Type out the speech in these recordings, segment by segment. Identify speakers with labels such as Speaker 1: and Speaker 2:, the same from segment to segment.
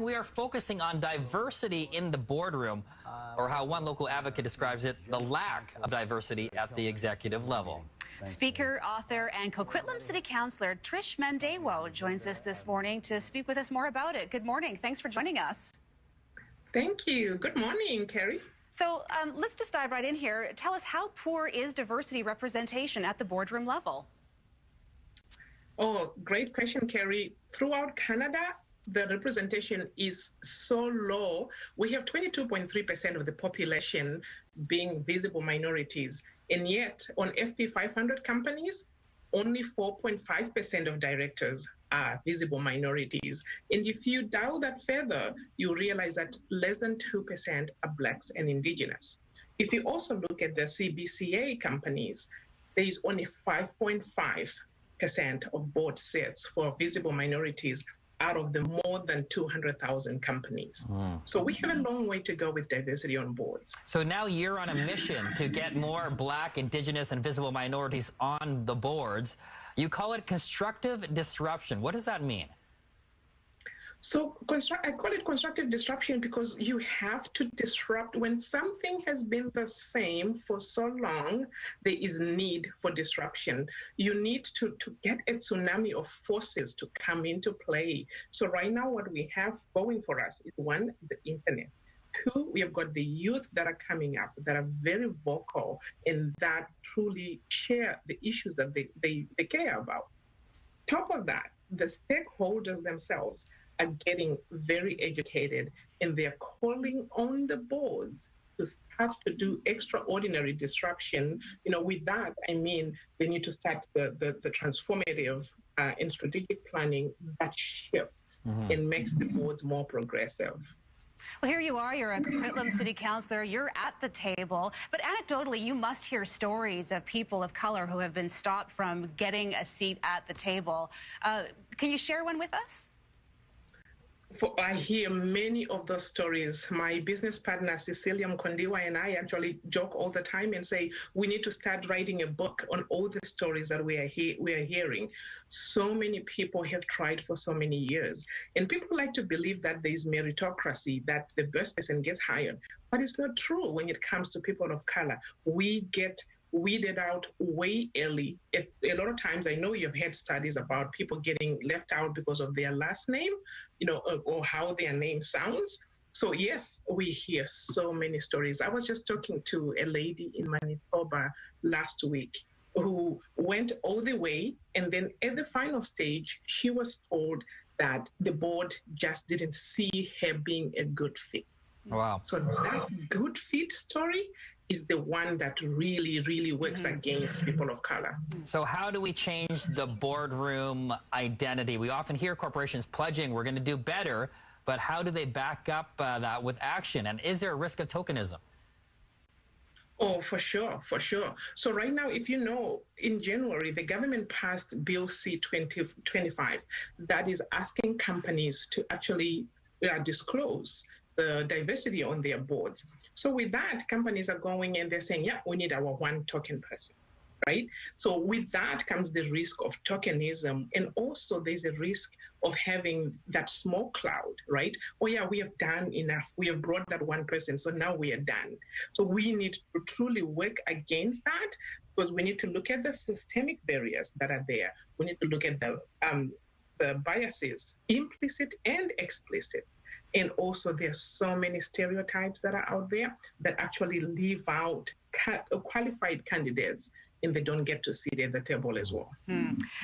Speaker 1: we are focusing on diversity in the boardroom, or how one local advocate describes it, the lack of diversity at the executive level.
Speaker 2: Speaker, author, and Coquitlam City Councilor Trish Mandewo joins us this morning to speak with us more about it. Good morning. Thanks for joining us.
Speaker 3: Thank you. Good morning, Carrie.
Speaker 2: So let's just dive right in here. Tell us, how poor is diversity representation at the boardroom level?
Speaker 3: Oh, great question, Carrie. Throughout Canada, the representation is so low. We have 22.3% of the population being visible minorities. And yet, on FP 500 companies, only 4.5% of directors are visible minorities. And if you dial that further, you realize that less than 2% are Blacks and Indigenous. If you also look at the CBCA companies, there is only 5.5% of board seats for visible minorities out of the more than 200,000 companies. So we have a long way to go with diversity on boards.
Speaker 1: So now you're on a mission to get more Black, Indigenous, and visible minorities on the boards. You call it constructive disruption. What does that mean?
Speaker 3: So I call it constructive disruption because you have to disrupt. When something has been the same for so long, there is need for disruption. You need to get a tsunami of forces to come into play. So right now what we have going for us is, one, the internet. Two, we have got the youth that are coming up that are very vocal and that truly share the issues that they care about. Top of that, the stakeholders themselves are getting very educated, and they're calling on the boards to start to do extraordinary disruption. You know, with that, I mean, they need to start the transformative and strategic planning that shifts and makes the boards more progressive.
Speaker 2: Well, here you are. You're a Coquitlam City Councilor. You're at the table. But anecdotally, you must hear stories of people of color who have been stopped from getting a seat at the table. Can you share one with us?
Speaker 3: I hear many of those stories. My business partner, Cecilia Mkondiwa, and I actually joke all the time and say, we need to start writing a book on all the stories that we are hearing. So many people have tried for so many years. And people like to believe that there is meritocracy, that the best person gets hired. But it's not true when it comes to people of color. We get weeded out way early. A lot of times, I know you've had studies about people getting left out because of their last name, you know, or how their name sounds. So yes, we hear so many stories. I was just talking to a lady in Manitoba last week who went all the way, and then at the final stage, she was told that the board just didn't see her being a good fit.
Speaker 1: Wow.
Speaker 3: So that good fit story is the one that really, really works against people of color.
Speaker 1: So how do we change the boardroom identity? We often hear corporations pledging we're going to do better, but how do they back up that with action? And is there a risk of tokenism?
Speaker 3: Oh, for sure, for sure. So right now, if you know, in January, the government passed Bill C-2025 that is asking companies to actually disclose the diversity on their boards. So with that, companies are going and they're saying, yeah, we need our one token person, right? So with that comes the risk of tokenism. And also there's a risk of having that small cloud, right? Oh yeah, we have done enough. We have brought that one person, so now we are done. So we need to truly work against that, because we need to look at the systemic barriers that are there. We need to look at the biases, implicit and explicit. And also there's so many stereotypes that are out there that actually leave out qualified candidates, and they don't get to sit at the table as well.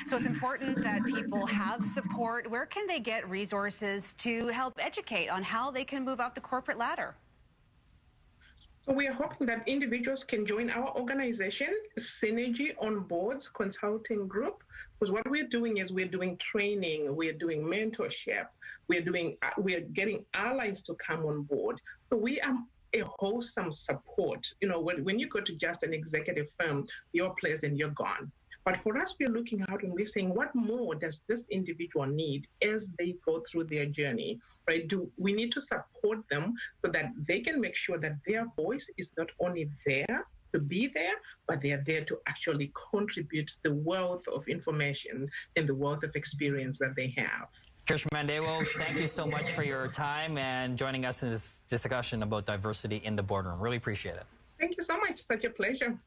Speaker 2: So it's important that people have support. Where can they get resources to help educate on how they can move up the corporate ladder?
Speaker 3: So we are hoping that individuals can join our organization, Synergy on Boards Consulting Group, because what we're doing is we're doing training, we're doing mentorship, we're getting allies to come on board. So we are a wholesome support. You know, when you go to just an executive firm, you're placed and you're gone. But for us, we're looking out and we're saying, what more does this individual need as they go through their journey, right? We need to support them so that they can make sure that their voice is not only there to be there, but they are there to actually contribute the wealth of information and the wealth of experience that they have.
Speaker 1: Trish Mandewo, thank you so much for your time and joining us in this discussion about diversity in the boardroom. Really appreciate it.
Speaker 3: Thank you so much. Such a pleasure.